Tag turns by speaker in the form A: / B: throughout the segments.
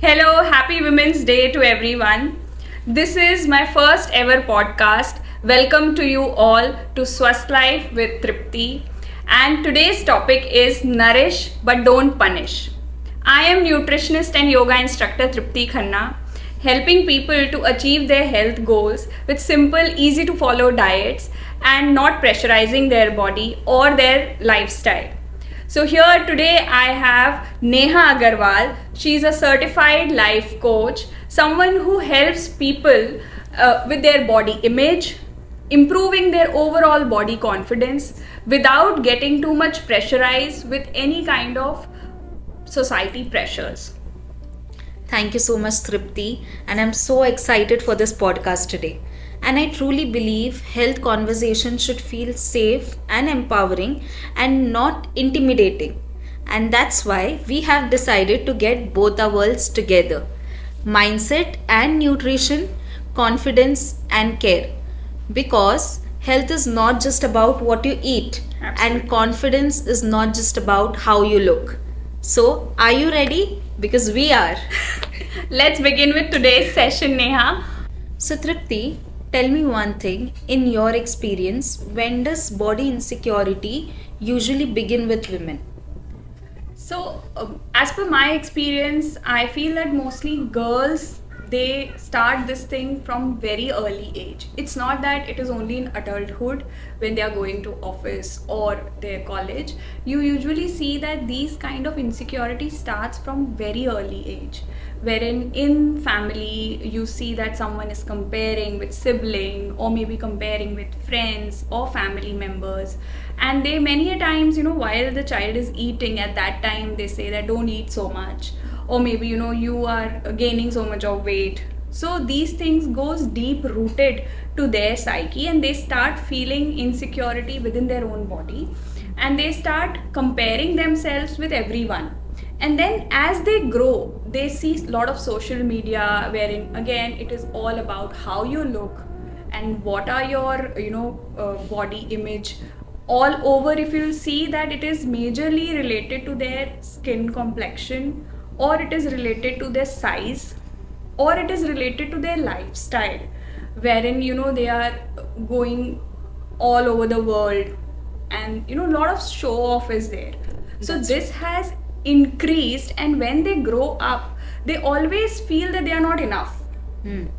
A: Hello, happy Women's Day to everyone. This is my first ever podcast. Welcome to you all to Swasth Life with Tripti. And today's topic is Nourish but Don't Punish. I am nutritionist and yoga instructor Tripti Khanna, helping people to achieve their health goals with simple, easy to follow diets and not pressurizing their body or their lifestyle. So here today I have Neha Agarwal. She is a certified life coach, someone who helps people with their body image, improving their overall body confidence without getting too much pressurized with any kind of society pressures.
B: Thank you so much, Tripti, and I'm so excited for this podcast today. And I truly believe health conversation should feel safe and empowering and not intimidating. And that's why we have decided to get both our worlds together: mindset and nutrition, confidence and care. Because health is not just about what you eat,
A: Absolutely.
B: and confidence is not just about how you look. So, are you ready? Because we are.
A: Let's begin with today's session, Neha.
B: So, Tripti, tell me one thing. In your experience, when does body insecurity usually begin with women?
A: So, as per my experience, I feel that mostly girls they start this thing from very early age. It's not that it is only in adulthood when they are going to office or their college. You usually see that these kind of insecurity starts from very early age, wherein in family you see that someone is comparing with sibling or maybe comparing with friends or family members, and they many a times, while the child is eating at that time, they say that don't eat so much, or maybe you are gaining so much of weight. So these things goes deep rooted to their psyche, and they start feeling insecurity within their own body, and they start comparing themselves with everyone. And then as they grow, they see a lot of social media wherein again it is all about how you look and what are your body image all over. If you see that it is majorly related to their skin complexion, or it is related to their size, or it is related to their lifestyle, wherein they are going all over the world, and a lot of show off is there. So this has increased, and when they grow up, they always feel that they are not enough.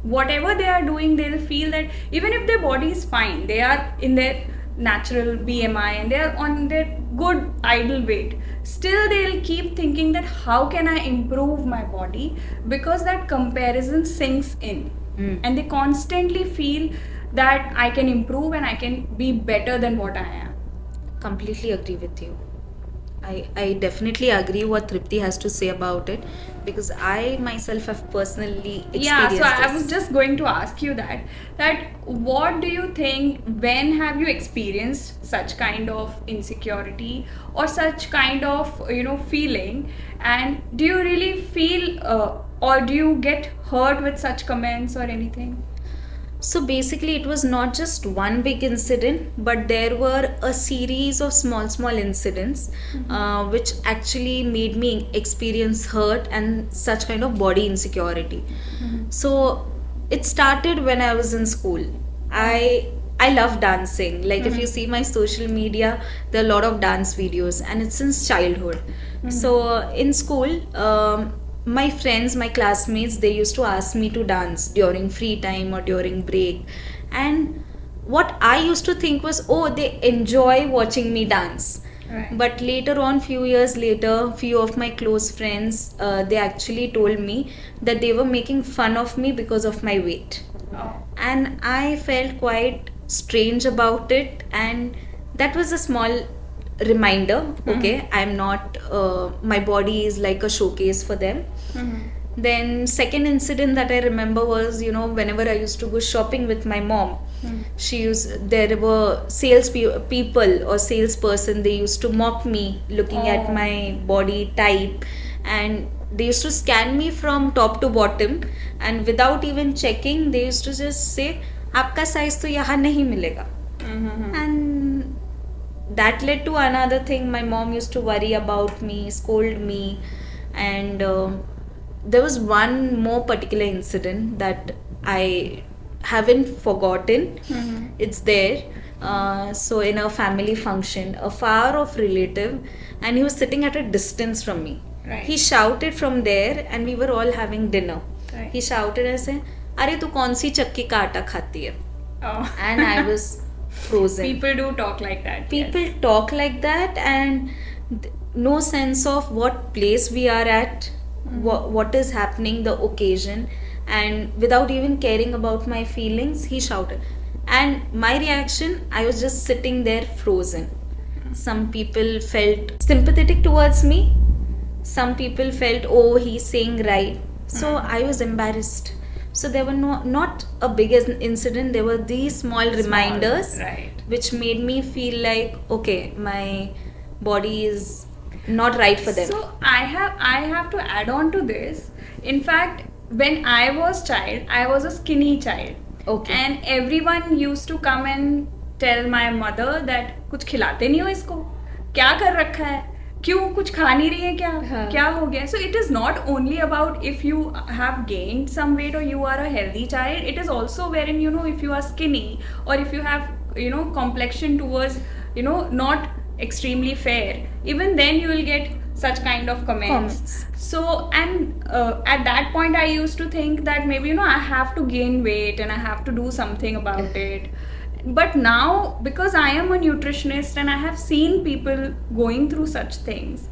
A: Whatever they are doing, they'll feel that even if their body is fine, they are in their natural BMI and they are on their good ideal weight, still they'll keep thinking that how can I improve my body, because that comparison sinks in. And they constantly feel that I can improve and I can be better than what I am.
B: Completely agree with you. I definitely agree what Tripti has to say about it, because I myself have personally experienced
A: Yeah, so I
B: this.
A: was just going to ask you that what do you think, when have you experienced such kind of insecurity or such kind of feeling, and do you really feel or do you get hurt with such comments or anything?
B: So basically, it was not just one big incident, but there were a series of small incidents which actually made me experience hurt and such kind of body insecurity. So it started when I was in school. I love dancing. Like if you see my social media, there are a lot of dance videos, and it's since childhood. So in school, my friends, my classmates, they used to ask me to dance during free time or during break. And what I used to think was, oh, they enjoy watching me dance.
A: Right.
B: But later on, few years later, few of my close friends, they actually told me that they were making fun of me because of my weight.
A: Oh.
B: And I felt quite strange about it, and that was a small reminder. Okay, I'm not my body is like a showcase for them. Then second incident that I remember was, whenever I used to go shopping with my mom, there were people or salesperson, they used to mock me looking at my body type, and they used to scan me from top to bottom, and without even checking, they used to just say, आपका size तो यहाँ नहीं मिलेगा. And that led to another thing. My mom used to worry about me, scold me, and there was one more particular incident that I haven't forgotten. It's there. So in a family function, a far off relative, and he was sitting at a distance from me.
A: Right.
B: He shouted from there, and we were all having dinner.
A: Right.
B: He shouted and said, "अरे तू कौन सी चक्की का आटा खाती है?"
A: Oh.
B: And I was frozen.
A: People do talk like that.
B: People
A: yes.
B: talk like that, and no sense of what place we are at, what is happening, the occasion, and without even caring about my feelings, he shouted. And my reaction, I was just sitting there frozen. Some people felt sympathetic towards me, some people felt, oh, he's saying right. So I was embarrassed. So there were not a big incident, there were these small reminders
A: right.
B: which made me feel like, okay, my body is not right for them.
A: So I have to add on to this. In fact, when I was child, I was a skinny child.
B: Okay.
A: And everyone used to come and tell my mother that कुछ खिलाते नहीं हो इसको, क्या कर रखा है, क्यों कुछ खा नहीं रही है क्या,
B: हाँ.
A: क्या हो गया. So it is not only about if you have gained some weight or you are a healthy child. It is also wherein, you know, if you are skinny or if you have, you know, complexion towards, you know, not extremely fair, even then you will get such kind of comments. So, and at that point I used to think that maybe, you know, I have to gain weight and I have to do something about it. But now, because I am a nutritionist and I have seen people going through such things,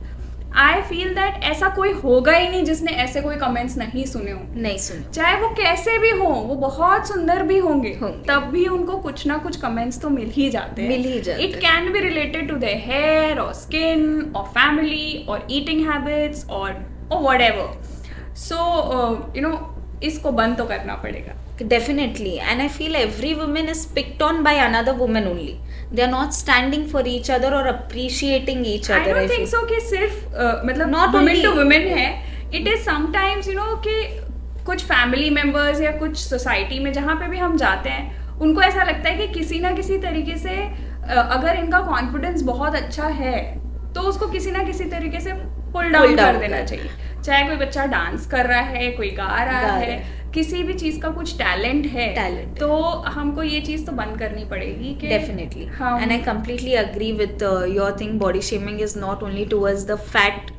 A: I feel that ऐसा कोई होगा ही नहीं जिसने ऐसे कोई comments नहीं सुने हो.
B: नहीं सुने.
A: चाहे वो कैसे भी हो, वो बहुत सुंदर भी होंगे,
B: होंगे.
A: तब भी उनको कुछ ना कुछ कमेंट्स तो मिल ही जाते हैं.
B: मिल ही जाते हैं.
A: It can be related to their hair or skin or family or eating habits or whatever. So you know, इसको बंद तो करना पड़ेगा.
B: Definitely. And I feel every woman is picked on by another woman only. They are not standing for each other or appreciating each other.
A: I don't think
B: feel.
A: so कि सिर्फ मतलब
B: Not
A: women
B: only-
A: to women है. It is sometimes, you know, कि कुछ family members या कुछ society में जहाँ पे भी हम जाते हैं, उनको ऐसा लगता है कि किसी ना किसी तरीके से अगर इनका कॉन्फिडेंस बहुत अच्छा है तो उसको किसी ना किसी तरीके से पुल डाउन कर देना चाहिए. चाहे कोई बच्चा डांस कर रहा है, कोई गा रहा है, किसी भी चीज का कुछ टैलेंट है, तो हमको ये चीज तो बंद करनी पड़ेगी कि
B: Definitely. And I completely agree with your thing. Body shaming is not only towards the fat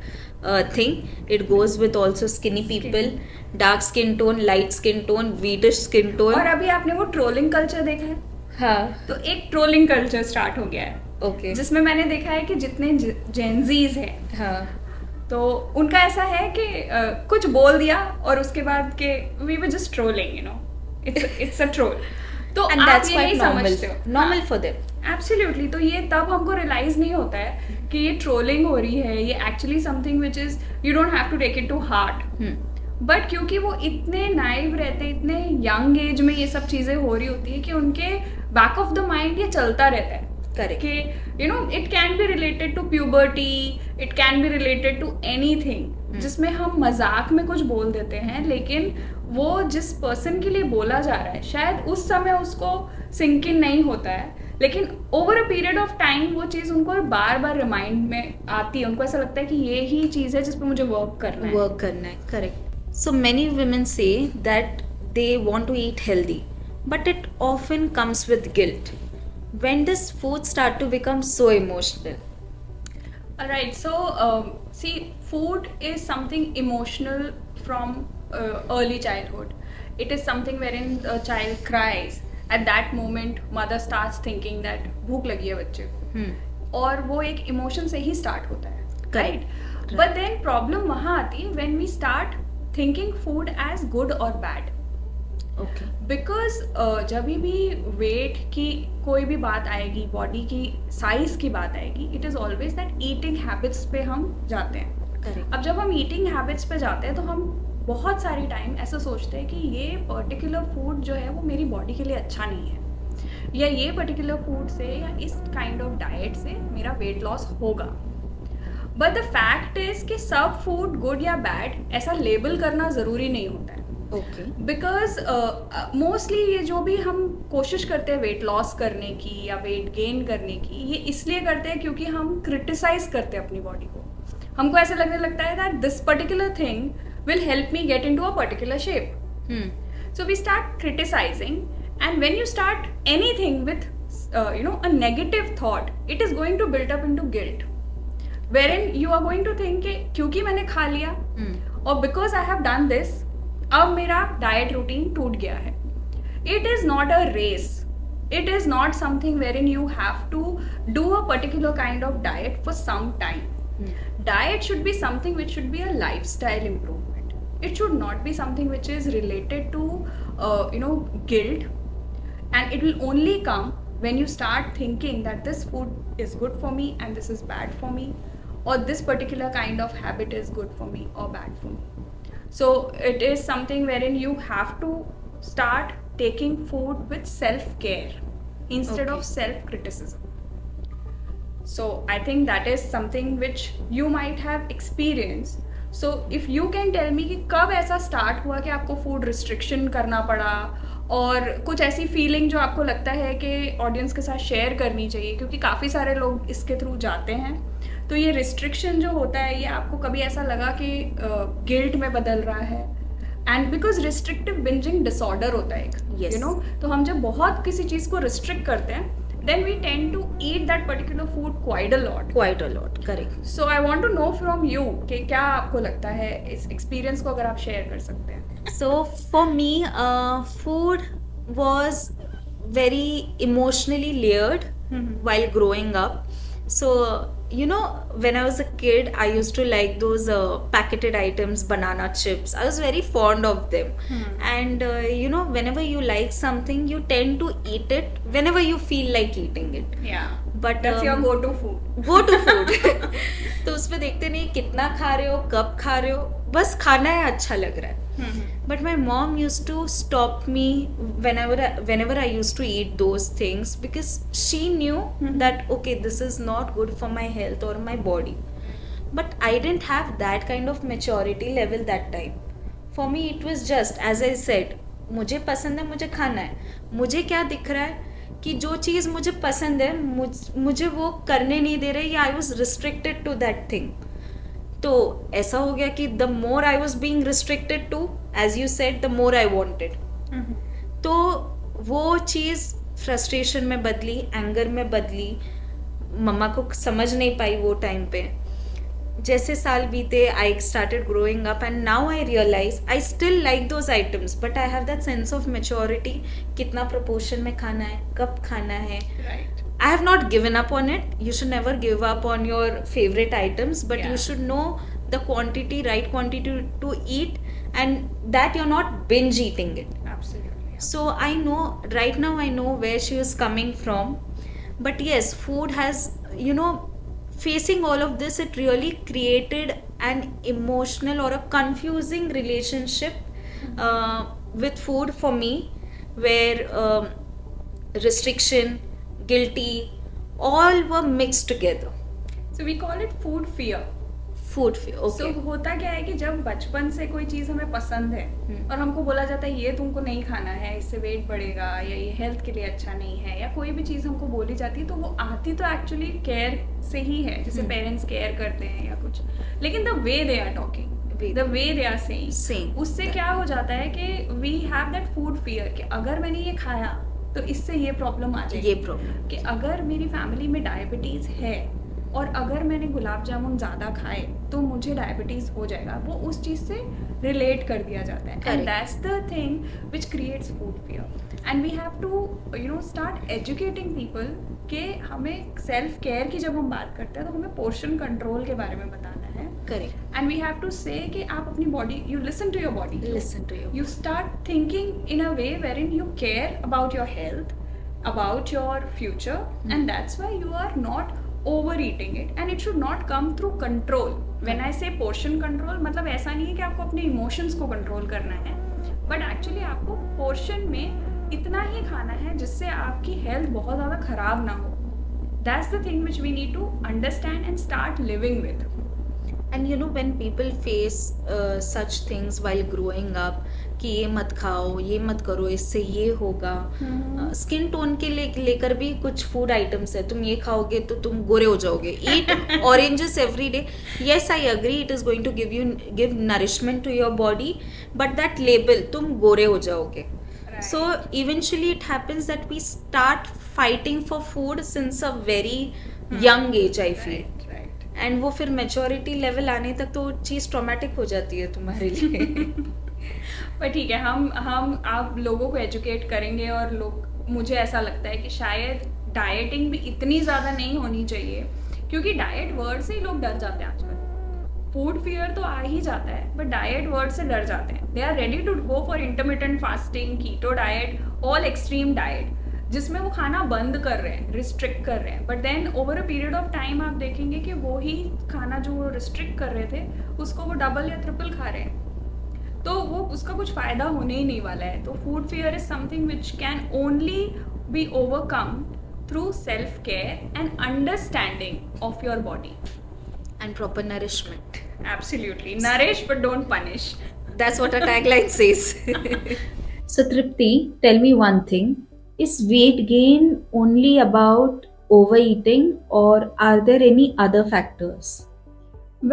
B: thing. It goes with also skinny people, dark skin tone, light skin tone, wheatish skin tone.
A: और अभी आपने वो trolling culture देखा है?
B: हाँ.
A: तो एक trolling culture start हो गया है.
B: Okay.
A: जिसमें मैंने देखा है कि जितने जेनजीज हैं,
B: हाँ.
A: तो उनका ऐसा है कि कुछ बोल दिया और उसके बाद के we were just trolling, you know, it's a troll. तो
B: And
A: आप
B: that's
A: ये नहीं
B: quite normal.
A: समझते हो.
B: Normal for them.
A: एब्सोल्युटली. तो ये तब हमको रियलाइज नहीं होता है कि ये ट्रोलिंग हो रही है, ये actually something which is you don't have to take it to heart. But क्योंकि वो इतने नाइव रहते, इतने यंग एज में ये सब चीजें हो रही होती है कि उनके बैक ऑफ द माइंड ये चलता रहता है.
B: Correct.
A: कि you know it can be related to puberty, it can be related to anything जिसमें हम मजाक में कुछ बोल देते हैं, लेकिन वो जिस पर्सन के लिए बोला जा रहा है शायद उस समय उसको सिंक इन नहीं होता है, लेकिन over a period of time वो चीज़ उनको बार बार रिमाइंड में आती है. उनको ऐसा लगता है कि ये ही चीज़ है जिस पर मुझे वर्क करना है.
B: Work करना है. Correct. So many women say that they want to eat healthy, but it often comes with guilt. When does food start to become so emotional?
A: Alright, so see, food is something emotional from early childhood. It is something wherein a child cries. At that moment, mother starts thinking that भूख लगी है बच्चे को, और वो एक emotion से ही start होता है.
B: Correct.
A: But then problem वहाँ आती है when we start thinking food as good or bad.
B: Okay.
A: Because जब भी वेट की कोई भी बात आएगी, बॉडी की साइज की बात आएगी, it is always that eating habits पे हम जाते हैं.
B: Correct.
A: अब जब हम ईटिंग हैबिट्स पे जाते हैं तो हम बहुत सारी टाइम ऐसा सोचते हैं कि ये पर्टिकुलर फूड जो है वो मेरी बॉडी के लिए अच्छा नहीं है, या ये पर्टिकुलर फूड से या इस काइंड ऑफ डाइट से मेरा वेट लॉस होगा. बट द फैक्ट इज कि सब फूड गुड या बैड ऐसा लेबल करना ज़रूरी नहीं होता है.
B: Okay.
A: बिकॉज मोस्टली ये जो भी हम कोशिश करते हैं वेट लॉस करने की या वेट गेन करने की, ये इसलिए करते हैं क्योंकि हम क्रिटिसाइज करते हैं अपनी बॉडी को. हमको ऐसा लगने लगता है that this particular thing will help me get into a particular shape. So we start criticizing, and when you start anything with a negative thought, it is going to build up into guilt, wherein you are going to think कि क्योंकि मैंने खा लिया और because I have done this, अब मेरा diet routine टूट गया है. It is not a race. It is not something wherein you have to do a particular kind of diet for some time. Diet should be something which should be a lifestyle improvement. It should not be something which is related to guilt, and it will only come when you start thinking that this food is good for me and this is bad for me, or this particular kind of habit is good for me or bad for me. So it is something wherein you have to start taking food with self-care instead of self-criticism. So I think that is something which you might have experienced. So if you can tell me कि कब ऐसा start हुआ कि आपको food restriction करना पड़ा, और कुछ ऐसी फीलिंग जो आपको लगता है कि ऑडियंस के साथ शेयर करनी चाहिए, क्योंकि काफ़ी सारे लोग इसके थ्रू जाते हैं. तो ये रिस्ट्रिक्शन जो होता है, ये आपको कभी ऐसा लगा कि गिल्ट में बदल रहा है? And because restrictive bingeing disorder होता है एक, यू नो, तो हम जब बहुत किसी चीज़ को रिस्ट्रिक्ट करते हैं, then we tend to eat that particular food quite a lot.
B: Correct.
A: So I want to know from you कि क्या आपको लगता है, इस एक्सपीरियंस को अगर आप शेयर कर सकते हैं.
B: So for me, food was very emotionally layered while growing up. So when I was a kid, I used to like those packeted items, banana chips. I was very fond of them. And whenever you like something, you tend to eat it whenever you feel like eating it.
A: Yeah.
B: But
A: that's your go-to food.
B: Go-to food. तो उसमें देखते नहीं कितना खा रहे हो, कब खा रहे हो, बस खाना है, अच्छा लग रहा है. But my mom used to stop me whenever I used to eat those things, because she knew that okay, this is not good for my health or my body. But I didn't have that kind of maturity level that time. For me it was just, as I said, मुझे पसंद है, मुझे खाना है. मुझे क्या दिख रहा है कि जो चीज़ मुझे पसंद है मुझे वो करने नहीं दे रहे, या I was restricted to that thing. तो ऐसा हो गया कि the more I was being restricted to, as you said, the more I wanted. तो वो चीज़ फ्रस्ट्रेशन में बदली, एंगर में बदली. मम्मा को समझ नहीं पाई वो टाइम पे. जैसे साल बीते, I started growing up and now I realise I still like those items, but I have that sense of maturity. कितना प्रोपोर्शन में खाना है, कब खाना है. I have not given up on it. You should never give up on your favorite items, but you should know the quantity, right quantity to eat, and that you're not binge eating it.
A: Absolutely.
B: So I know, right now I know where she is coming from. But yes, food has, facing all of this, it really created an emotional or a confusing relationship with food for me, where restriction, guilty, all were mixed together.
A: So we call it food fear.
B: Food fear, okay.
A: So होता क्या है कि जब बचपन से कोई चीज़ हमें पसंद है और हमको बोला जाता है ये तुमको नहीं खाना है, इससे वेट बढ़ेगा, या ये हेल्थ के लिए अच्छा नहीं है, या कोई भी चीज़ हमको बोली जाती है, तो वो आती तो एक्चुअली केयर से ही है, जैसे पेरेंट्स केयर करते हैं या कुछ. लेकिन the way they are talking, the way they are saying, उससे क्या हो जाता है कि we have that food fear कि अगर मैंने ये खाया तो इससे ये प्रॉब्लम आ जाएगी.
B: ये प्रॉब्लम
A: कि अगर मेरी फैमिली में डायबिटीज़ है और अगर मैंने गुलाब जामुन ज़्यादा खाए तो मुझे डायबिटीज़ हो जाएगा, वो उस चीज़ से रिलेट कर दिया जाता है. And that's the thing which creates food fear. And we have to start educating people कि हमें सेल्फ केयर की जब हम बात करते हैं तो हमें पोर्शन कंट्रोल के बारे में बताना है.
B: Correct.
A: And we have to say कि आप अपनी body, you listen to your body, you start thinking in a way wherein you care about your health, about your future, and that's why you are not overeating it, and it should not come through control. When I say portion control, मतलब ऐसा नहीं है कि आपको अपने emotions को control करना है, but actually आपको portion में इतना ही खाना है जिससे आपकी health बहुत ज़्यादा ख़राब ना हो. That's the thing which we need to understand and start living with.
B: And you know, when people face such things while growing up, कि ये मत खाओ, ये मत करो, इससे ये होगा, स्किन टोन के लेकर भी कुछ फूड आइटम्स है, तुम ये खाओगे तो तुम गोरे हो जाओगे, eat oranges every day. Yes, I agree, it is going to give nourishment to your body, but that label, तुम गोरे हो जाओगे. So eventually it happens that we start fighting for food since a very young age, I feel. And वो फिर maturity level आने तक तो चीज़ traumatic हो जाती है तुम्हारे लिए.
A: पर ठीक है, हम आप लोगों को एजुकेट करेंगे और लोग, मुझे ऐसा लगता है कि शायद डाइटिंग भी इतनी ज़्यादा नहीं होनी चाहिए, क्योंकि डाइट वर्ड से ही लोग डर जाते हैं आजकल. फूड फियर तो आ ही जाता है, बट डाइट वर्ड से डर जाते हैं. They are ready to go for intermittent fasting, keto diet, all extreme diet, जिसमें वो खाना बंद कर रहे हैं, रिस्ट्रिक्ट कर रहे हैं. But then over a period of time आप देखेंगे कि वो ही खाना जो वो रिस्ट्रिक्ट कर रहे थे, उसको वो डबल या ट्रिपल खा रहे हैं, तो वो उसका कुछ फ़ायदा होने ही नहीं वाला है. तो food fear is something which can only be overcome through self care and understanding of your body
B: and proper nourishment.
A: Absolutely, nourish but don't punish.
B: That's what a tagline says. So Tripti, tell me one thing. Is weight gain only about overeating, or are there any other factors?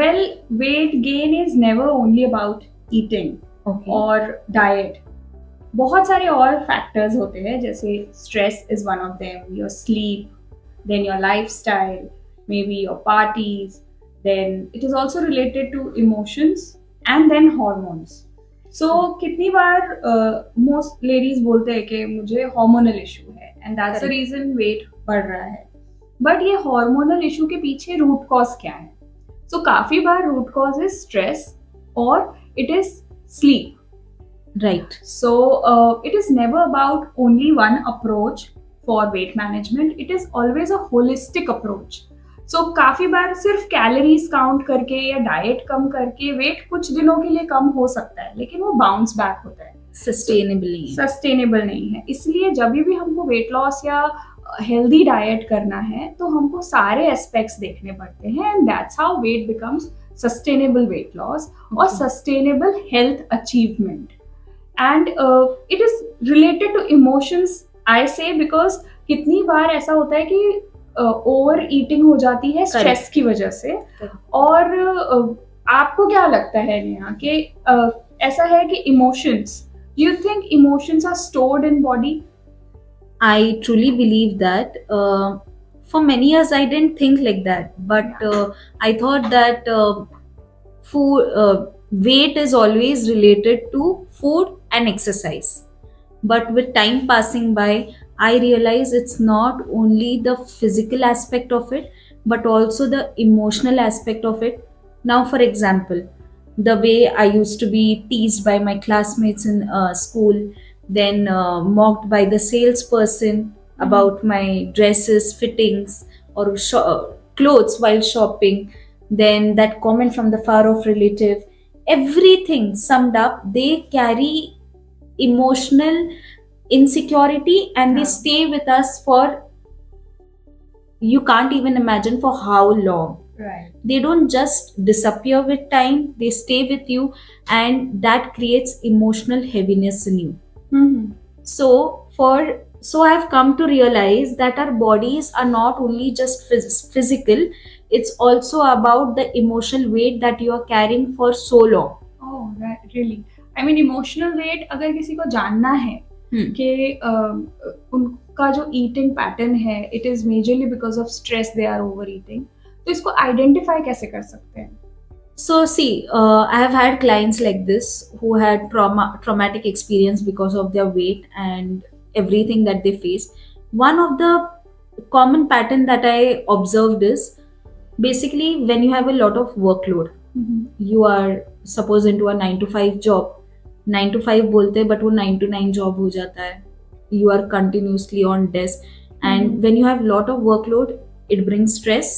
A: Well, weight gain is never only about eating or diet. बहुत सारे और factors होते हैं, जैसे stress is one of them, your sleep, then your lifestyle, maybe your parties, then it is also related to emotions and then hormones. So कितनी बार most ladies बोलते हैं कि मुझे हार्मोनल इशू है and that's the reason weight बढ़ रहा है. बट ये हार्मोनल इशू के पीछे रूट कॉज क्या है? सो काफी बार रूट कॉज इज स्ट्रेस और it is sleep.
B: Right.
A: So it is never about only one approach for weight management. It is always a holistic approach. So काफी बार सिर्फ calories count करके या डाइट कम करके wait कुछ दिनों के लिए कम हो सकता है, लेकिन वो बाउंस बैक होता है, सस्टेनेबल नहीं है. इसलिए जब भी हमको वेट लॉस या हेल्दी डाइट करना है तो हमको सारे एस्पेक्ट्स देखने पड़ते हैं, and that's how weight becomes sustainable weight loss और sustainable health achievement. And it is related to emotions, I say, because कितनी बार ऐसा होता है कि ओवर ईटिंग हो जाती है स्ट्रेस की वजह से. और आपको क्या लगता है नेहा कि ऐसा है कि emotions, do you think emotions are stored in body?
B: I truly believe that. For many years, I didn't think like that, but I thought that weight is always related to food and exercise. But with time passing by, I realized it's not only the physical aspect of it, but also the emotional aspect of it. Now, for example, the way I used to be teased by my classmates in school, then mocked by the salesperson about my dresses, fittings, or clothes while shopping, then that comment from the far off relative, everything summed up, they carry emotional insecurity and they stay with us for, you can't even imagine for how long.
A: Right.
B: They don't just disappear with time, they stay with you, and that creates emotional heaviness in you. So I've come to realize that our bodies are not only just physical, it's also about the emotional weight that you are carrying for so long.
A: Oh, right, really. I mean, emotional weight अगर किसी को जानना है कि उनका जो eating pattern है, it is majorly because of stress they are overeating, तो इसको आइडेंटिफाई कैसे कर सकते हैं?
B: So see, I have had clients like this who had traumatic experience because of their weight and everything that they face. One of the common pattern that I observed is basically when you have a lot of workload, you are suppose into a 9 to 5 job. 9 to 5 बोलते हैं but वो 9 to 9 job हो जाता है. You are continuously on desk, and when you have lot of workload, it brings stress.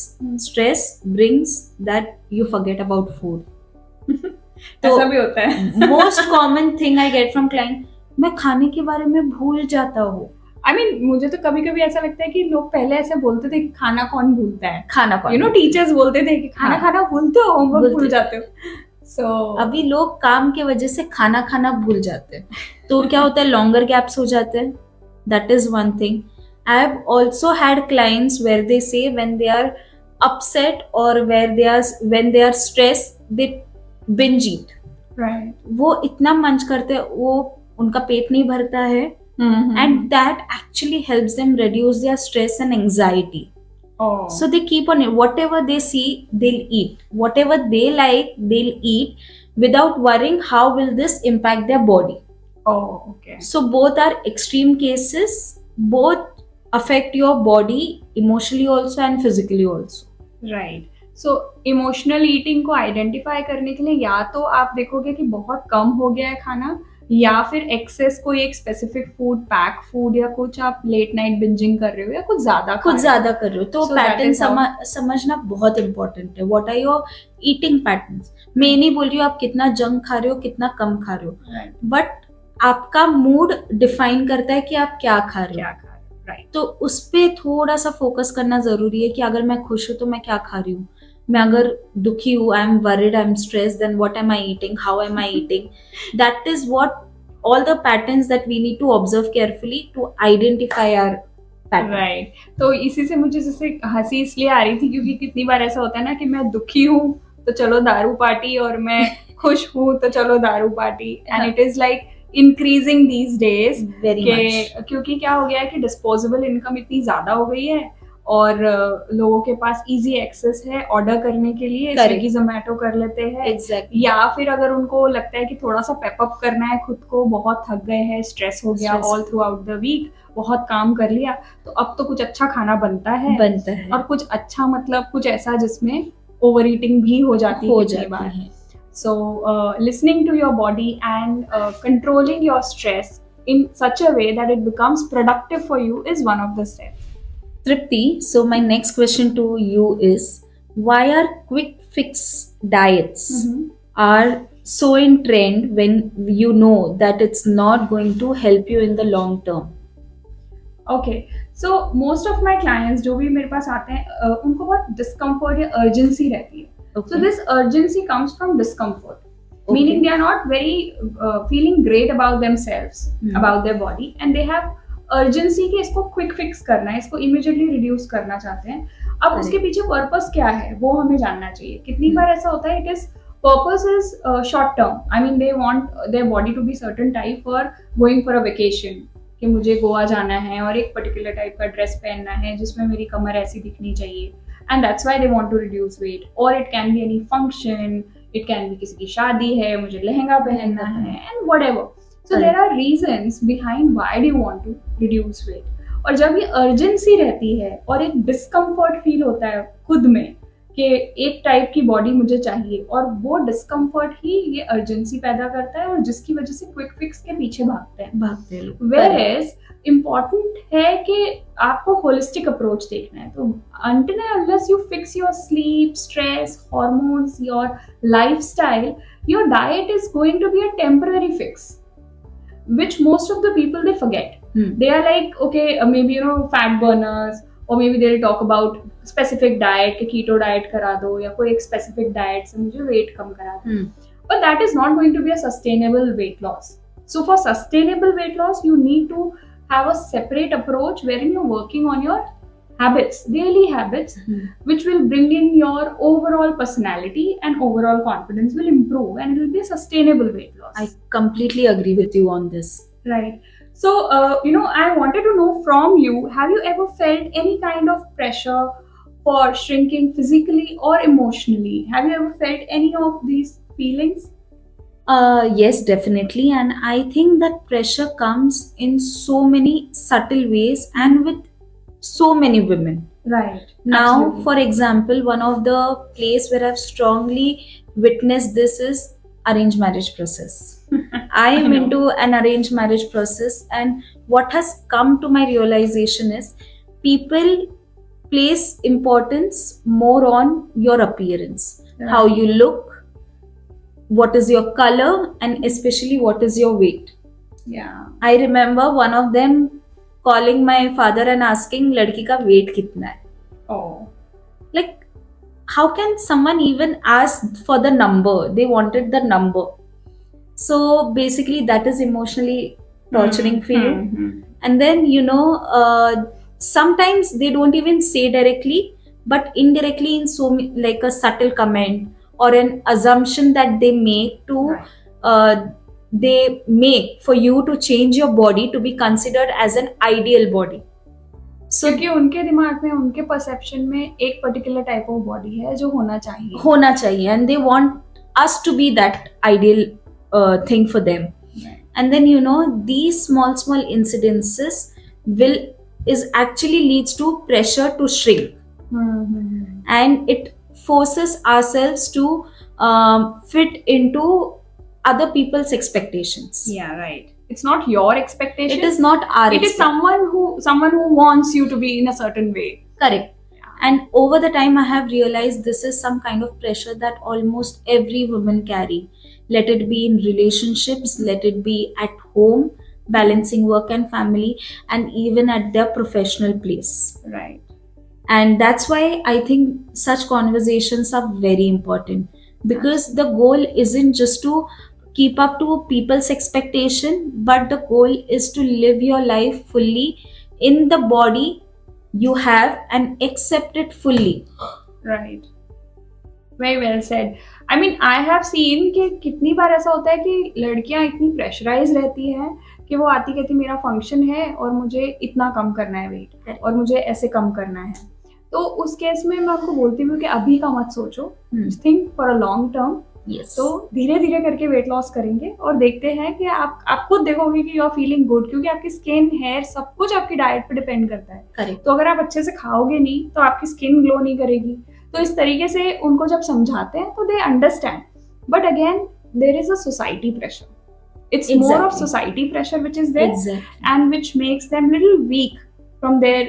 B: Stress brings that you forget about food.
A: ऐसा भी होता है.
B: Most common thing I get from client, मैं खाने के बारे में भूल जाता हूँ.
A: आई मीन मुझे तो कभी कभी ऐसा लगता है कि लोग पहले ऐसे बोलते थे कि खाना कौन भूलता है,
B: खाना कौन
A: यू नो टीचर्स बोलते थे कि खाना
B: हाँ।
A: खाना भूलते हो, होमवर्क भूल
B: भूलते।
A: जाते हो. सो
B: अभी लोग काम की वजह से खाना खाना भूल जाते हैं, तो क्या होता है, लॉन्गर गैप्स हो जाते हैं. That is one thing. I have also had clients where they say when they are upset और when they are stress they binge eat.
A: Right.
B: वो इतना मंच करते हैं, वो उनका पेट नहीं भरता है, and that actually helps them reduce their stress and anxiety.
A: Oh.
B: So they keep on whatever they see, they'll eat. Whatever they like, they'll eat without worrying how will this impact their body.
A: Oh, okay.
B: So both are extreme cases. Both affect your body emotionally also and physically also.
A: Right. So emotional eating को identify करने के लिए या तो आप देखोगे कि बहुत कम हो गया है खाना, या फिर एक्सेस कोई एक स्पेसिफिक फूड, पैक फूड या कुछ आप लेट नाइट बिंजिंग कर रहे हो या कुछ ज्यादा
B: कुछ ज्यादा कर रहे हो. तो
A: So that
B: pattern
A: is how-
B: समझना बहुत इंपॉर्टेंट है. What are your eating patterns. मैं ये नहीं बोल रही हूँ आप कितना जंक खा रहे हो, कितना कम खा रहे हो,
A: Right.
B: बट आपका मूड डिफाइन करता है कि आप क्या खा रहे
A: क्या
B: हो.
A: खा रहे हो. राइट.
B: तो उस पे थोड़ा सा फोकस करना जरूरी है कि अगर मैं खुश हूँ तो मैं क्या खा रही हूँ. मैं अगर दुखी हूँ, I am worried, I am stressed, then what am I eating, how am I eating. That is what all the patterns that we need to observe carefully to identify our pattern.
A: Right. तो इसी से मुझे जैसे हंसी इसलिए आ रही थी क्योंकि कितनी बार ऐसा होता है ना कि मैं दुखी हूँ तो चलो दारू पार्टी, और मैं खुश हूँ तो चलो दारू party. And it is like increasing these days.
B: Very much.
A: क्योंकि क्या हो गया है कि डिस्पोजेबल इनकम इतनी ज्यादा हो गई है और लोगों के पास इजी एक्सेस है ऑर्डर करने के लिए,
B: Correct.
A: स्विगी जोमेटो कर लेते हैं.
B: Exactly.
A: या फिर अगर उनको लगता है कि थोड़ा सा पेपअप करना है खुद को, बहुत थक गए हैं, स्ट्रेस हो गया
B: Stress.
A: All throughout the week, बहुत काम कर लिया, तो अब तो कुछ अच्छा खाना बनता है.
B: बनता है.
A: और कुछ अच्छा मतलब कुछ ऐसा जिसमें ओवर ईटिंग भी हो जाती
B: हो
A: है कितनी
B: जाती
A: बार.
B: है.
A: So, listening to your body and controlling your stress in such a way that it becomes productive for you is one of the steps.
B: Tripti, so my next question to you is, why are quick fix diets are so in trend when you know that it's not going to help you in the long term?
A: Okay, so most of my clients जो भी मेरे पास आते हैं उनको बहुत discomfort या urgency रहती है.
B: Okay.
A: So this urgency comes from discomfort.
B: Okay.
A: Meaning they are not very feeling great about themselves, about their body, and they have urgency कि इसको quick fix करना है, इसको immediately reduce करना चाहते हैं. अब
B: Correct.
A: उसके पीछे पर्पस क्या है वो हमें जानना चाहिए. कितनी बार ऐसा होता है, it is purpose is short term. I mean they want their body to be certain type for going for a vacation, कि मुझे गोवा जाना है और एक पर्टिकुलर टाइप का ड्रेस पहनना है जिसमें मेरी कमर ऐसी दिखनी चाहिए, and that's why they want to reduce weight. Or it can be any function, it can be किसी की शादी है, मुझे लहंगा पहनना है, and whatever. So there are reasons behind why do you want to reduce weight. और जब ये urgency रहती है और एक discomfort feel होता है खुद में कि एक टाइप की बॉडी मुझे चाहिए, और वो डिस्कम्फर्ट ही ये urgency पैदा करता है और जिसकी वजह से क्विक फिक्स के पीछे भागते हैं. Whereas important है कि आपको holistic approach देखना है. तो until and unless you fix your sleep, stress, hormones, your lifestyle, your diet is going to be a temporary fix, which most of the people they forget. They are like, okay, maybe fat burners, or maybe they'll talk about specific diet कि keto diet करा दो या कोई एक specific diet से मुझे weight कम करा दो. But that is not going to be a sustainable weight loss. So for sustainable weight loss, you need to have a separate approach wherein you're working on your habits, daily habits, which will bring in your overall personality and overall confidence will improve, and it will be a sustainable weight loss.
B: I completely agree with you on this.
A: Right. So, I wanted to know from you, have you ever felt any kind of pressure for shrinking physically or emotionally? Have you ever felt any of these feelings?
B: Yes, definitely. And I think that pressure comes in so many subtle ways and with so many women.
A: Right.
B: Now,
A: Absolutely.
B: for example, one of the place where I've strongly witnessed this is arranged marriage process. I am
A: know.
B: into an arranged marriage process, and what has come to my realization is people place importance more on your appearance,
A: Right.
B: how you look, what is your color, and especially what is your weight.
A: Yeah.
B: I remember one of them calling my father and asking लड़की का weight कितना है.
A: Oh.
B: Like, how can someone even ask for the number? They wanted the number. So basically that is emotionally torturing for you. And then sometimes they don't even say directly, but indirectly in like a subtle comment or an assumption that they make to they make for you to change your body to be considered as an ideal body.
A: So क्योंकि उनके दिमाग में, उनके perception में एक particular type of body है जो होना चाहिए,
B: and they want us to be that ideal thing for them. And then these small incidences is actually leads to pressure to shrink. And it forces ourselves to fit into other people's expectations.
A: Yeah, right. It's not your expectation.
B: It is not our
A: It is someone who wants you to be in a certain way.
B: Correct. And over the time I have realized this is some kind of pressure that almost every woman carry. Let it be in relationships, let it be at home, balancing work and family, and even at their professional place.
A: Right.
B: And that's why I think such conversations are very important, because the goal isn't just to keep up to people's expectation, but the goal is to live your life fully in the body you have and accept it fully.
A: Right. Very well said. I mean, I have seen कि कितनी बार ऐसा होता है कि लड़कियां इतनी pressurise रहती हैं कि वो आती कहती मेरा फंक्शन है और मुझे इतना कम करना है वेट और मुझे ऐसे कम करना है. तो उस केस में मैं आपको बोलती हूँ कि अभी का मत सोचो, think for a long term. तो धीरे धीरे करके वेट लॉस करेंगे और देखते हैं कि आप खुद देखोगे कि यू आर फीलिंग गुड, क्योंकि आपकी स्किन, हेयर, सब कुछ आपकी डाइट पे डिपेंड करता है.
B: Correct.
A: तो अगर आप अच्छे से खाओगे नहीं तो आपकी स्किन ग्लो नहीं करेगी. तो इस तरीके से उनको जब समझाते हैं तो they understand. But again there is a society pressure. It's more of society pressure which is there, and which makes them little weak from their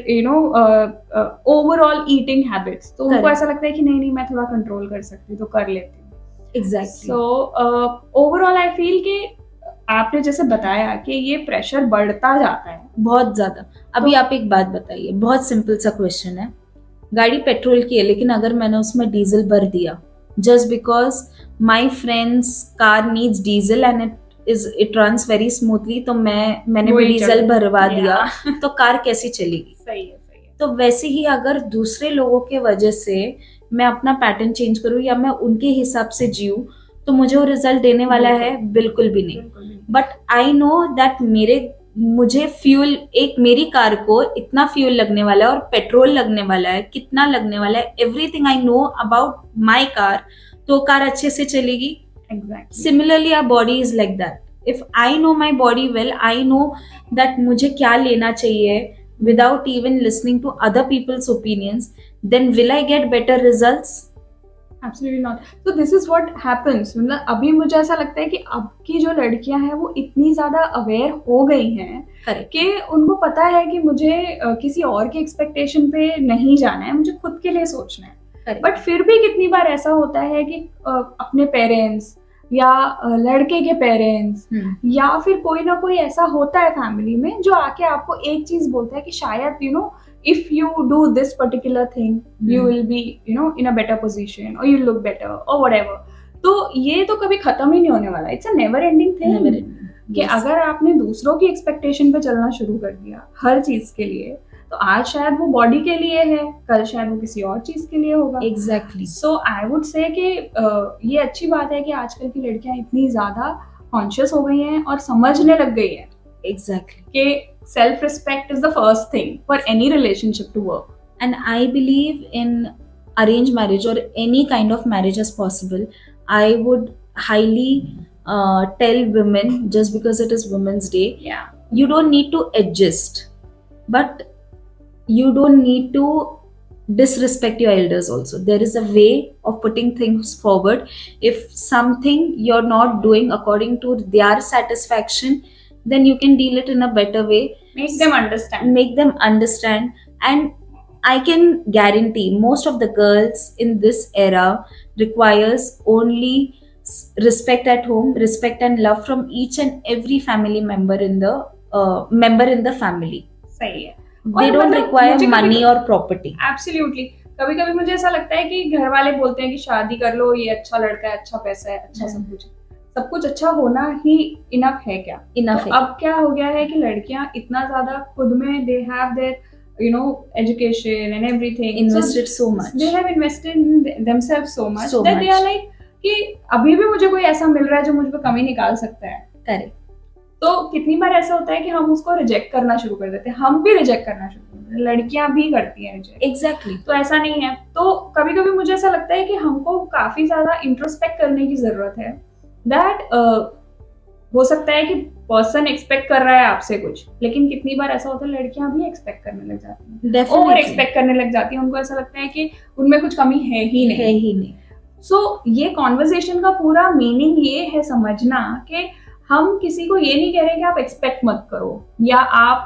A: overall eating habits. तो उनको ऐसा लगता है कि नहीं मैं थोड़ा कंट्रोल कर सकती हूँ तो कर लेती हूँ.
B: Exactly.
A: So overall I feel कि आपने जैसे बताया कि ये प्रेशर बढ़ता जाता है
B: बहुत ज्यादा. अभी आप एक बात बताइए, बहुत सिंपल सा क्वेश्चन है. गाड़ी पेट्रोल की है, लेकिन अगर मैंने उसमें डीजल भर दिया just because my friend's car needs diesel and it runs very smoothly, तो मैंने भी डीजल भरवा दिया तो कार कैसी चलेगी?
A: सही है.
B: तो वैसे ही अगर दूसरे लोगों के वजह से मैं अपना पैटर्न चेंज करूँ या मैं उनके हिसाब से जीऊँ तो मुझे वो रिजल्ट देने वाला है? बिल्कुल भी नहीं. बट आई नो दैट मुझे फ्यूल, एक मेरी कार को इतना फ्यूल लगने वाला है और पेट्रोल लगने वाला है, कितना लगने वाला है, everything I know about my car, तो कार अच्छे से चलेगी.
A: Exactly.
B: Similarly, our body is like that. If I know my body well, I know that मुझे क्या लेना चाहिए without even listening to other people's opinions, then will I get better results?
A: Absolutely not. So this is what happens. मतलब अभी मुझे ऐसा लगता है कि अब की जो लड़कियां हैं वो इतनी ज्यादा अवेयर हो गई हैं कि उनको पता है कि मुझे किसी और की एक्सपेक्टेशन पे नहीं जाना है, मुझे खुद के लिए सोचना है. बट फिर भी कितनी बार ऐसा होता है कि अपने पेरेंट्स या लड़के के पेरेंट्स या फिर कोई ना कोई ऐसा होता है फैमिली में जो आके आपको एक चीज बोलता है कि शायद if you do this particular thing you will be in a better position or you look better or whatever. तो ये तो कभी खत्म ही नहीं होने वाला. It's a never ending thing कि अगर आपने दूसरों की एक्सपेक्टेशन पे चलना शुरू कर दिया हर चीज के लिए, तो आज शायद वो बॉडी के लिए है, कल शायद वो किसी और चीज के लिए होगा.
B: Exactly.
A: So I would say कि ये अच्छी बात है कि आजकल की लड़कियां इतनी ज्यादा कॉन्शियस हो गई हैं और समझने लग गई है
B: एग्जैक्टली
A: कि self respect is the first thing for any relationship to work.
B: And I believe in arranged marriage or any kind of marriage as possible. I would highly tell women, just because it is Women's Day, you don't need to adjust, but you don't need to disrespect your elders also. There is a way of putting things forward. If something you're not doing according to their satisfaction, then you can deal it in a better way.
A: Make them understand.
B: And I can guarantee most of the girls in this era requires only respect at home, respect and love from each and every family member in the family.
C: सही है।
B: They don't require
C: मुझे
B: money और property.
C: Absolutely, कभी कभी मुझे ऐसा लगता है कि घर वाले बोलते हैं कि शादी कर लो, ये अच्छा लड़का है, अच्छा पैसा है, अच्छा सब कुछ अच्छा होना ही इनफ है क्या?
B: इनफ
C: तो
B: है।
C: अब क्या हो गया है कि लड़कियां इतना ज्यादा खुद में, they have their education and everything,
B: Invested so much.
C: they have invested in themselves so much
B: So
C: that they
B: much.
C: are like कि अभी भी मुझे कोई ऐसा मिल रहा है जो मुझ पे कमी निकाल सकता है।
B: करेक्ट।
C: तो कितनी बार ऐसा होता है कि हम उसको रिजेक्ट करना शुरू कर देते हैं, हम भी रिजेक्ट करना शुरू कर देते हैं, लड़कियां भी करती हैं रिजेक्ट।
B: एग्जैक्टली।
C: तो ऐसा नहीं है। तो कभी कभी मुझे ऐसा लगता है कि हमको काफी ज्यादा इंट्रोस्पेक्ट करने की जरूरत है। दैट हो सकता है कि पर्सन एक्सपेक्ट कर रहा है आपसे कुछ, लेकिन कितनी बार ऐसा होता है लड़कियां भी एक्सपेक्ट करने लग जाती हैं, ओवर एक्सपेक्ट करने लग जाती हैं। उनको ऐसा लगता है कि उनमें कुछ कमी है ही नहीं। सो ये कॉन्वर्सेशन का पूरा मीनिंग ये है समझना कि हम किसी को ये नहीं कह रहे कि आप एक्सपेक्ट मत करो या आप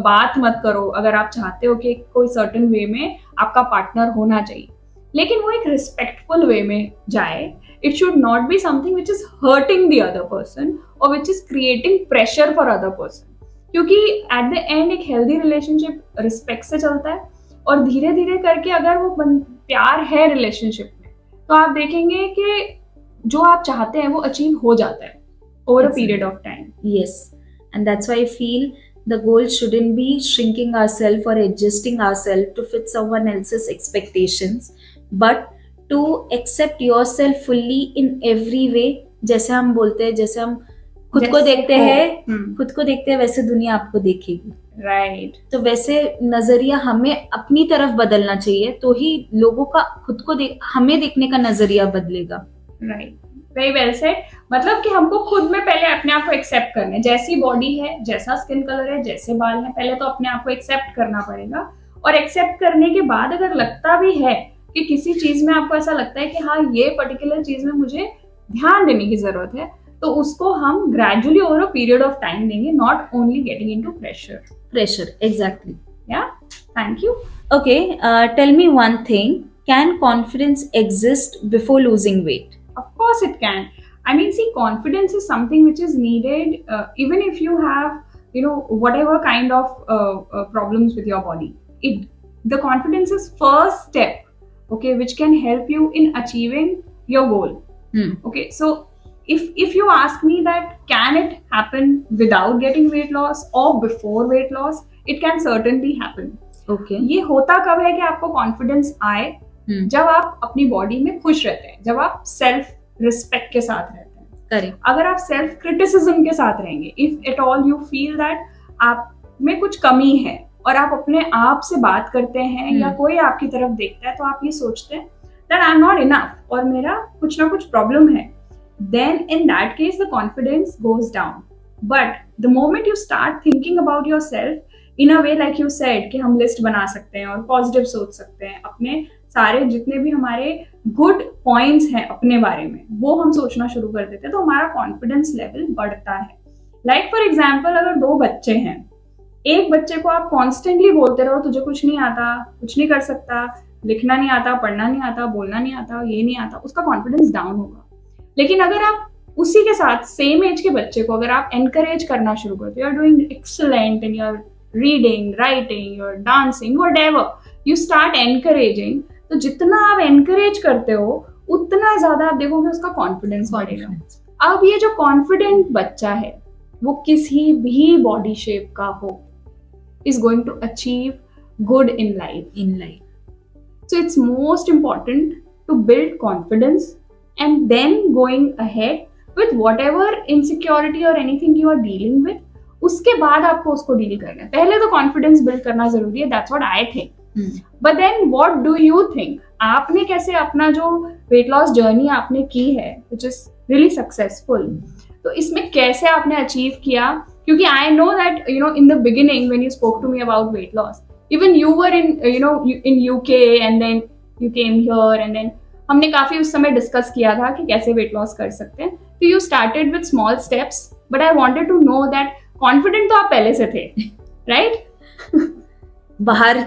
C: बात मत करो अगर आप चाहते हो कि कोई सर्टेन वे में आपका पार्टनर होना चाहिए, लेकिन वो एक रिस्पेक्टफुल वे में जाए। It should not be something which is hurting the other person or which is creating pressure for other person. क्योंकि at the end एक healthy relationship respect से चलता है, और धीरे धीरे करके अगर वो प्यार है relationship में, तो आप देखेंगे कि जो आप चाहते हैं वो अचीव हो जाता है over a period of time.
B: Yes, and that's why I feel the goal shouldn't be shrinking ourselves or adjusting ourselves to fit someone else's expectations, but to accept yourself fully in every way. जैसे हम बोलते हैं, जैसे हम खुद को देखते हैं वैसे दुनिया आपको देखेगी।
C: राइट।
B: तो वैसे नजरिया हमें अपनी तरफ बदलना चाहिए, तो ही लोगों का खुद को हमें देखने का नजरिया बदलेगा।
C: Right, very well said. मतलब कि हमको खुद में पहले अपने आप को एक्सेप्ट करना है, जैसी बॉडी है, जैसा स्किन कलर है, जैसे बाल है, पहले तो अपने आप को एक्सेप्ट करना पड़ेगा। और एक्सेप्ट करने के बाद अगर लगता भी है कि किसी चीज में आपको ऐसा लगता है कि हाँ ये पर्टिकुलर चीज में मुझे ध्यान देने की जरूरत है, तो उसको हम gradually over a period of time देंगे, not only getting into pressure.
B: Exactly.
C: Yeah, thank you.
B: Okay, tell me one thing, can confidence exist before losing weight?
C: Of course it can. I mean, see, confidence is something which is needed even if you have, whatever kind of problems with your body. The confidence is first step, okay, which can help you in achieving your goal. Okay, so if you ask me that can it happen without getting weight loss or before weight loss, it can certainly happen.
B: Okay.
C: ये होता कब है कि आपको confidence आए? जब आप अपनी बॉडी में खुश रहते हैं, जब आप सेल्फ रिस्पेक्ट के साथ रहते हैं।
B: करेक्ट।
C: अगर आप सेल्फ क्रिटिसिज्म के साथ रहेंगे, if at all you feel that आप में कुछ कमी है और आप अपने आप से बात करते हैं या कोई आपकी तरफ देखता है तो आप ये सोचते हैं that I am not enough और मेरा कुछ ना कुछ प्रॉब्लम है, then in that case the confidence goes down. But the moment you start thinking about yourself in a way like you said कि हम लिस्ट बना सकते हैं और पॉजिटिव सोच सकते हैं, अपने सारे जितने भी हमारे गुड पॉइंट्स हैं अपने बारे में वो हम सोचना शुरू कर देते हैं, तो हमारा कॉन्फिडेंस लेवल बढ़ता है। लाइक फॉर एग्जाम्पल, अगर दो बच्चे हैं, एक बच्चे को आप कॉन्स्टेंटली बोलते रहो तुझे कुछ नहीं आता, कुछ नहीं कर सकता, लिखना नहीं आता, पढ़ना नहीं आता, बोलना नहीं आता, ये नहीं आता, उसका कॉन्फिडेंस डाउन होगा। लेकिन अगर आप उसी के साथ सेम एज के बच्चे को अगर आप एनकरेज करना शुरू करते हो, you are doing excellent in your reading, writing, your dancing, whatever, you start encouraging, तो जितना आप एनकरेज करते हो उतना ज्यादा आप देखोगे उसका कॉन्फिडेंस बढ़ेगा। अब ये जो कॉन्फिडेंट बच्चा है वो किसी भी बॉडी शेप का हो, is going to achieve good in life. So it's most important to build confidence and then going ahead with whatever insecurity or anything you are dealing with, उसके बाद आपको उसको डील करना है। पहले तो कॉन्फिडेंस बिल्ड करना जरूरी है, that's what I think. But then what do you think? आपने कैसे अपना जो वेट लॉस जर्नी आपने की है which is really successful, तो इसमें कैसे आपने अचीव किया? क्योंकि I know that in the beginning when you spoke to me about weight loss, even you were in UK and then you came here and then हमने काफी उस समय डिस्कस किया था कि कैसे वेट लॉस कर सकते हैं। तो you started with small steps, but I wanted to know that confident तो आप पहले से थे, right?
B: बाहर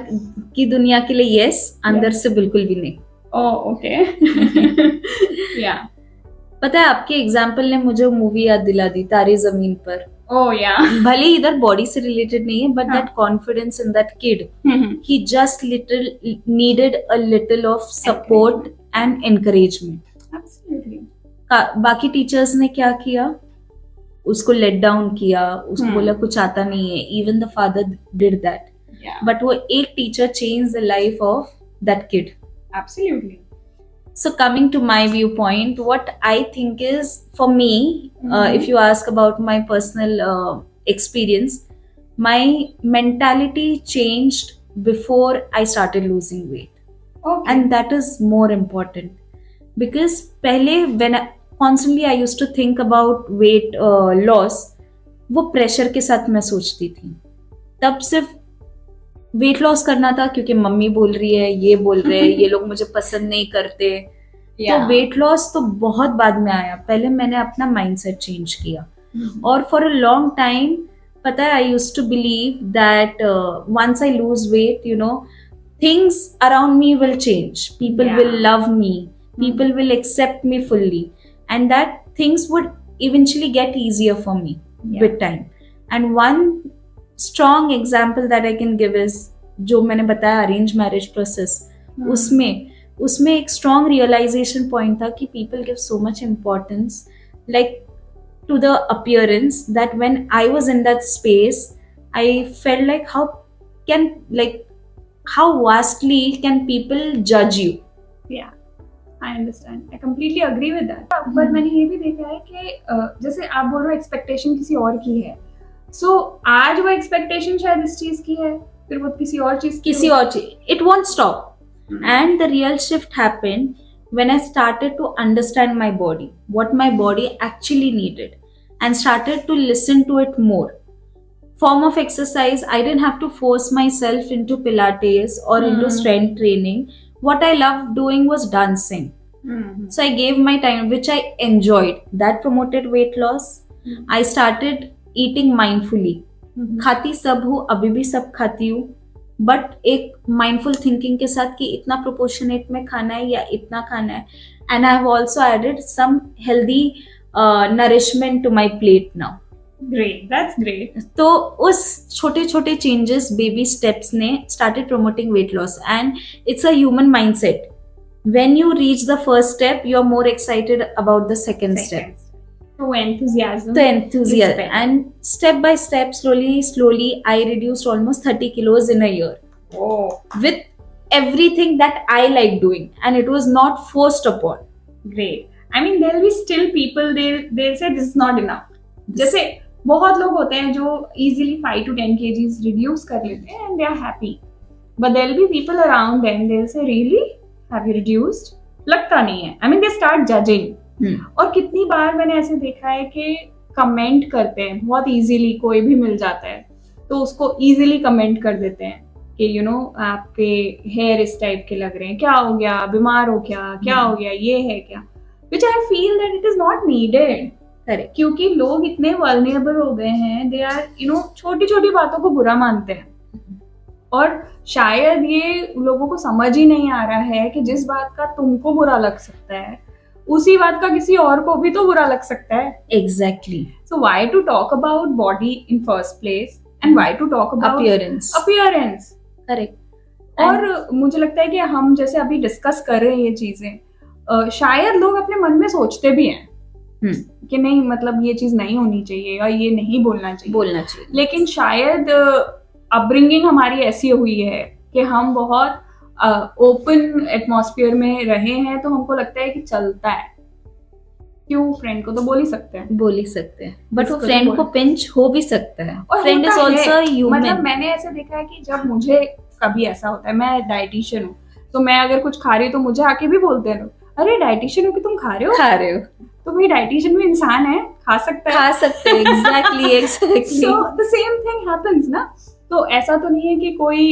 B: की दुनिया के लिए yes, अंदर से बिल्कुल भी नहीं।
C: Oh, okay. Yeah.
B: पता है आपके एग्जाम्पल ने मुझे मूवी याद दिला दी, तारे जमीन पर।
C: Oh yeah.
B: भले ही इधर बॉडी से रिलेटेड नहीं है, बट
C: हाँ.
B: That confidence in that kid,
C: Mhm.
B: he just needed a little of support and encouragement.
C: Absolutely.
B: बाकी टीचर्स ने क्या किया, उसको लेट डाउन किया, उसको बोला कुछ आता नहीं है. Even the father did that,
C: Yeah.
B: But वो एक teacher change the life of that kid.
C: Absolutely.
B: So coming to my viewpoint, what I think is, for me, if you ask about my personal experience, my mentality changed before I started losing weight,
C: Okay.
B: and that is more important, because पहले when constantly I used to think about weight loss, वो pressure के साथ मैं सोचती थी. तब सिर्फ weight loss करना था क्योंकि मम्मी बोल रही है, ये बोल रहे हैं, ये लोग मुझे पसंद नहीं करते.
C: Yeah.
B: तो वेट लॉस तो बहुत बाद में आया. पहले मैंने अपना माइंडसेट चेंज किया. और फॉर अ लॉन्ग टाइम, पता है, I used to believe that once I lose weight, you know, things around me will change, people
C: Yeah.
B: Will love me, people will accept me fully, and that things would eventually get easier for me
C: Yeah.
B: with time. And one strong example that I can give is, जो मैंने बताया arrange marriage process, उसमें एक strong realization point था कि people give so much importance like to the appearance, that when I was in that space, I felt like how vastly can people judge you.
C: Yeah. I understand. I completely agree with that. पर मैंने ये भी देखा है कि जैसे आप बोल रहे हो एक्सपेक्टेशन किसी और की है, सो आज वो एक्सपेक्टेशन शायद इस चीज की है, फिर वो किसी और चीज
B: It won't stop. And the real shift happened when I started to understand my body, what my body actually needed, and started to listen to it more. Form of exercise, I didn't have to force myself into Pilates or into strength training. What I loved doing was dancing. So I gave my time, which I enjoyed. That promoted weight loss. I started eating mindfully. खाती सब हूँ, अभी भी सब खाती हूँ, but एक mindful thinking के साथ कि इतना प्रोपोर्शनेट में खाना है या इतना खाना है. And I have also added some healthy nourishment to my plate now.
C: Great, that's great.
B: तो उस छोटे छोटे चेंजेस, बेबी स्टेप्स ने started promoting weight loss. And it's a human mindset. When you reach the first step, you are more excited about the second step.
C: So enthusiasm.
B: The enthusiasm.
C: is better.
B: And step by step, slowly, I reduced almost 30 kilos in a year.
C: Oh,
B: With everything that I like doing. And it was not forced upon.
C: great. I mean, there'll be still people, they'll say this is not enough. जैसे बहुत लोग होते हैं जो easily 5 to 10 kgs reduce कर लेते हैं and they are happy. But there'll be people around them, they'll say, really? Have you reduced? लगता नहीं है. I mean, they start judging. और कितनी बार मैंने ऐसे देखा है कि कमेंट करते हैं बहुत इजीली, कोई भी मिल जाता है तो उसको इजीली कमेंट कर देते हैं कि यू नो आपके हेयर इस टाइप के लग रहे हैं, क्या हो गया, बीमार हो क्या हो गया, ये है क्या, which I feel that it is not needed.
B: Correct.
C: क्योंकि लोग इतने वल्नरेबल हो गए हैं, दे आर यू नो छोटी छोटी बातों को बुरा मानते हैं. और शायद ये लोगों को समझ ही नहीं आ रहा है कि जिस बात का तुमको बुरा लग सकता है उसी बात का किसी और को भी तो बुरा लग सकता है.
B: Exactly.
C: So why to talk about body in first place and why to talk about appearance?
B: Correct.
C: और मुझे लगता है कि हम जैसे अभी डिस्कस कर रहे हैं ये चीजें, शायद लोग अपने मन में सोचते भी हैं कि नहीं, मतलब ये चीज नहीं होनी चाहिए या ये नहीं बोलना चाहिए. लेकिन शायद अपब्रिंगिंग हमारी ऐसी हुई है कि हम बहुत ओपन एटमॉस्फेयर में रहे हैं, तो हमको लगता है कि चलता है, क्यों, फ्रेंड को तो बोल ही सकते हैं.
B: बट वो फ्रेंड को पिंच हो भी सकता है.
C: और
B: फ्रेंड इज
C: होता
B: ऑल्सो
C: है.
B: ह्यूमन.
C: मतलब मैंने ऐसे देखा है कि जब मुझे कभी ऐसा होता है, मैं डाइटिशियन हूँ, तो मैं अगर कुछ खा रही हूँ तो मुझे आके भी बोलते हैं लोग, अरे डाइटिशियन हो कि तुम खा रहे हो. तो भाई डाइटिशियन भी इंसान है, खा सकते हैं.
B: Exactly.
C: So the same thing happens ना. तो ऐसा तो नहीं है कि कोई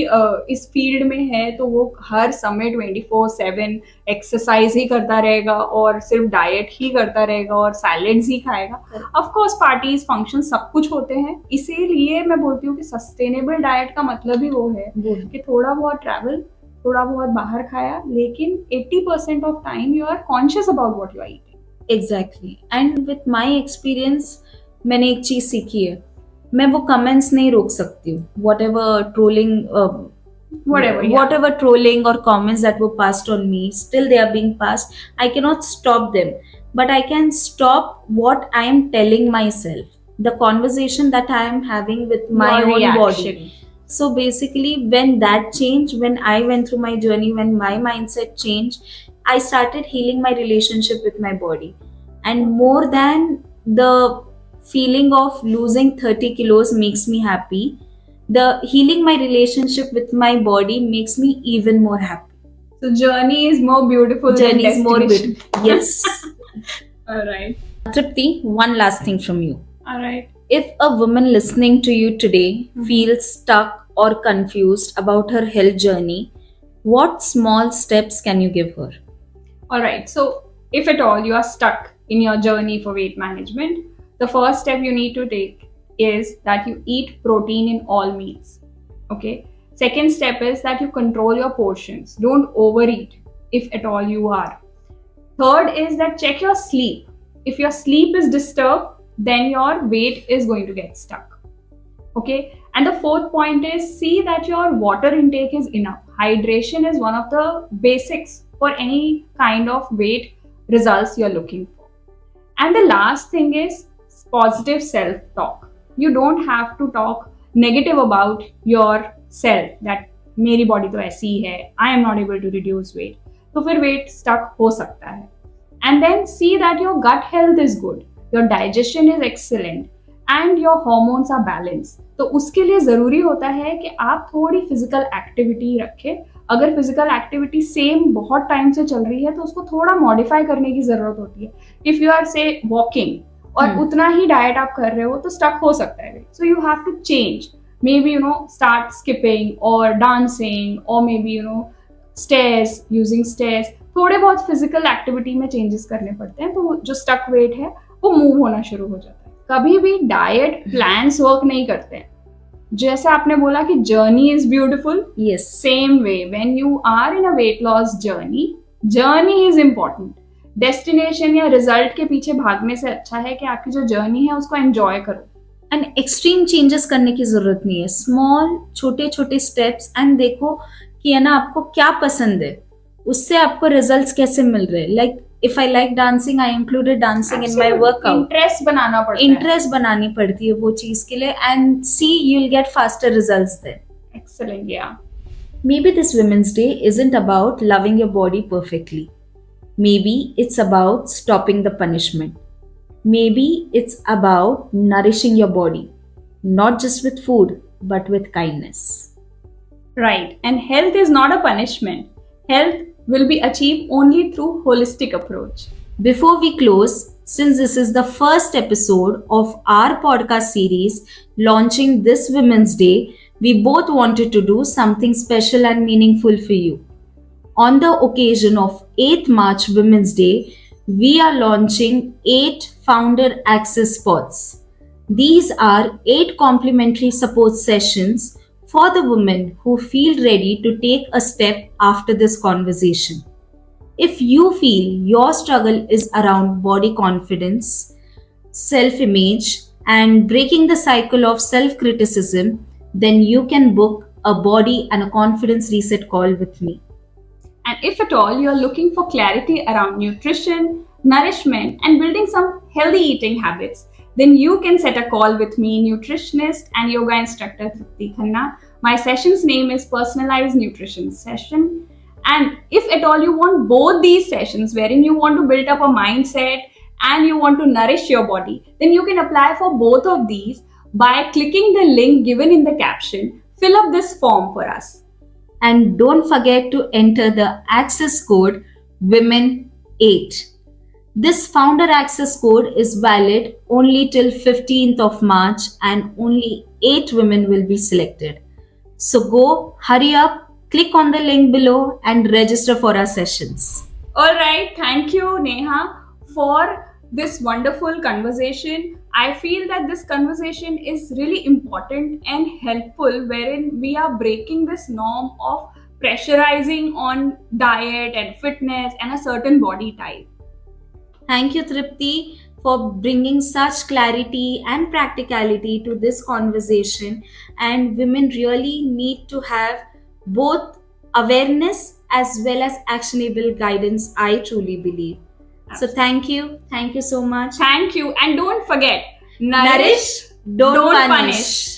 C: इस फील्ड में है तो वो हर समय 24/7 एक्सरसाइज ही करता रहेगा और सिर्फ डाइट ही करता रहेगा और सैलेड्स ही खाएगा. ऑफ कोर्स पार्टीज, फंक्शन सब कुछ होते हैं. इसीलिए मैं बोलती हूँ कि सस्टेनेबल डाइट का मतलब ही वो है कि थोड़ा बहुत ट्रैवल, थोड़ा बहुत बाहर खाया, लेकिन 80% of time you are conscious about what you are eating.
B: Exactly. And with my experience, मैंने एक चीज सीखी है, मैं वो कमेंट्स नहीं रोक सकती हूँ. Whatever trolling or comments that were passed on me, still they are being passed. I cannot stop them, but I can stop what I am telling myself, the conversation that I am having with my
C: Your
B: own body.
C: reaction.
B: So basically, when that changed, when I went through my journey, when my mindset changed, I started healing my relationship with my body. And more than the feeling of losing 30 kilos makes me happy, the healing my relationship with my body makes me even more happy.
C: So journey is more beautiful
B: Journey
C: than
B: is more
C: destination.
B: beautiful. Yes.
C: All right.
B: Tripti, one last thing from you.
C: All right.
B: If a woman listening to you today feels stuck or confused about her health journey, what small steps can you give her?
C: All right. So if at all you are stuck in your journey for weight management, the first step you need to take is that you eat protein in all meals. Okay. Second step is that you control your portions. Don't overeat if at all you are. Third is that check your sleep. If your sleep is disturbed, then your weight is going to get stuck. Okay. And the fourth point is see that your water intake is enough. Hydration is one of the basics for any kind of weight results you're looking for. And the last thing is positive self-talk. You don't have to talk negative about yourself that मेरी body तो ऐसी ही है, I am not able to reduce weight. तो फिर weight stuck हो सकता है. And then see that your gut health is good, your digestion is excellent, and your hormones are balanced. तो उसके लिए ज़रूरी होता है कि आप थोड़ी फिजिकल एक्टिविटी रखें. अगर फिजिकल एक्टिविटी सेम बहुत टाइम से चल रही है तो उसको थोड़ा मॉडिफाई करने की ज़रूरत होती है. इफ़ यू आर से वॉकिंग और उतना ही डाइट आप कर रहे हो तो स्टक हो सकता है. So you have to change. Maybe start skipping और डांसिंग और maybe stairs, using stairs. थोड़े बहुत फिजिकल एक्टिविटी में चेंजेस करने पड़ते हैं तो जो स्टक वेट है वो मूव होना शुरू हो जाता है. कभी भी डाइट प्लान्स वर्क नहीं करते हैं. जैसे आपने बोला कि journey is beautiful,
B: Yes.
C: Same way when you are in a weight loss journey is important. Destination या रिजल्ट के पीछे भागने से अच्छा है कि आपकी जो जर्नी है उसको एंजॉय करो.
B: एंड एक्सट्रीम चेंजेस करने की जरूरत नहीं है. स्मॉल छोटे छोटे स्टेप्स एंड देखो कि है ना आपको क्या पसंद है, उससे आपको रिजल्ट्स कैसे मिल रहे हैं. Like if I like dancing, I included dancing in my workout.
C: Interest बनाना पड़ता है.
B: इंटरेस्ट बनानी पड़ती है वो चीज के लिए and see you will get faster results there.
C: Excellent. या
B: Maybe this Women's Day isn't about loving your body perfectly. Maybe it's about stopping the punishment. Maybe it's about nourishing your body, not just with food, but with kindness.
C: right. And health is not a punishment. Health will be achieved only through holistic approach.
B: Before we close, since this is the first episode of our podcast series launching this Women's Day, we both wanted to do something special and meaningful for you. On the occasion of 8th March Women's Day, we are launching 8 Founder Access Spots. These are 8 complimentary support sessions for the women who feel ready to take a step after this conversation. If you feel your struggle is around body confidence, self-image, and breaking the cycle of self-criticism, then you can book a body and a confidence reset call with me.
C: And if at all you're looking for clarity around nutrition, nourishment, and building some healthy eating habits, then you can set a call with me, nutritionist and yoga instructor Tripti Khanna. My session's name is Personalized Nutrition Session. And if at all you want both these sessions, wherein you want to build up a mindset and you want to nourish your body, then you can apply for both of these by clicking the link given in the caption. Fill up this form for us.
B: And don't forget to enter the access code WOMEN8. This founder access code is valid only till 15th of March and only 8 women will be selected. So go, hurry up, click on the link below and register for our sessions.
C: All right. Thank you, Neha, for this wonderful conversation. I feel that this conversation is really important and helpful, wherein we are breaking this norm of pressurizing on diet and fitness and a certain body type.
B: Thank you, Tripti, for bringing such clarity and practicality to this conversation. And women really need to have both awareness as well as actionable guidance, I truly believe. So thank you so much.
C: Thank you. And don't forget,
B: Nourish, don't punish.